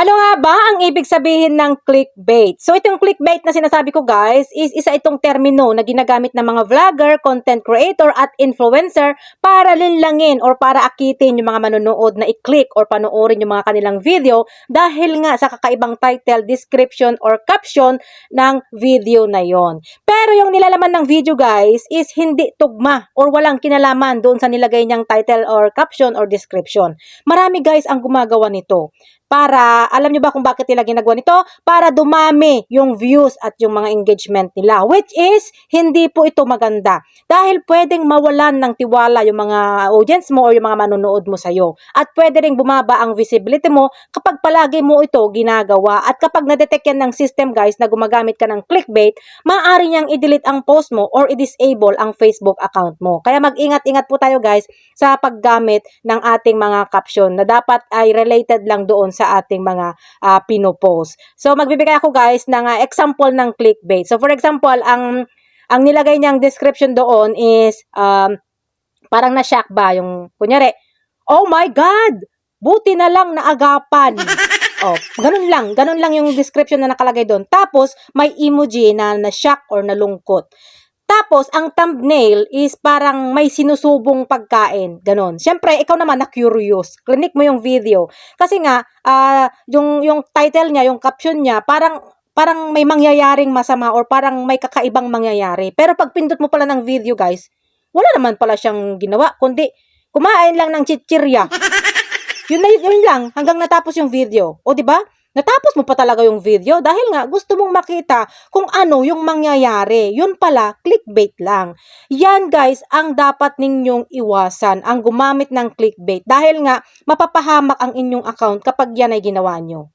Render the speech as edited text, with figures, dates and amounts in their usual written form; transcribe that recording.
Ano nga ba ang ibig sabihin ng clickbait? So itong clickbait na sinasabi ko guys is isa itong termino na ginagamit ng mga vlogger, content creator at influencer para linlangin or para akitin yung mga manonood na i-click or panoorin yung mga kanilang video dahil nga sa kakaibang title, description or caption ng video na yon. Pero yung nilalaman ng video guys is hindi tugma or walang kinalaman doon sa nilagay niyang title or caption or description. Marami guys ang gumagawa nito. Para, alam nyo ba kung bakit nila ginagawa nito? Para dumami yung views at yung mga engagement nila. Which is, hindi po ito maganda. Dahil pwedeng mawalan ng tiwala yung mga audience mo o yung mga manonood mo sa'yo. At pwede ring bumaba ang visibility mo kapag palagi mo ito ginagawa. At kapag na-detect yan ng system guys na gumagamit ka ng clickbait, maaari niyang i-delete ang post mo or i-disable ang Facebook account mo. Kaya mag-ingat-ingat po tayo guys sa paggamit ng ating mga caption na dapat ay related lang doon sa ating mga pinopost. So magbibigay ako guys ng example ng clickbait. So for example, ang nilagay niyang description doon is parang na-shock ba yung kunyari, "Oh my God! Buti na lang naagapan." Oh, ganun lang yung description na nakalagay doon. Tapos may emoji na na-shock or nalungkot. Tapos, ang thumbnail is parang may sinusubong pagkain. Ganon. Siyempre, ikaw naman na curious. Click mo yung video. Kasi nga, yung title niya, yung caption niya, parang may mangyayaring masama or parang may kakaibang mangyayari. Pero pag pindot mo pala ng video, guys, wala naman pala siyang ginawa, kundi kumain lang ng chichirya. Yun lang, hanggang natapos yung video. O, di ba? Natapos mo pa talaga yung video dahil nga gusto mong makita kung ano yung mangyayari. Yun pala, clickbait lang. Yan guys, ang dapat ninyong iwasan, ang gumamit ng clickbait. Dahil nga, mapapahamak ang inyong account kapag yan ay ginawa nyo.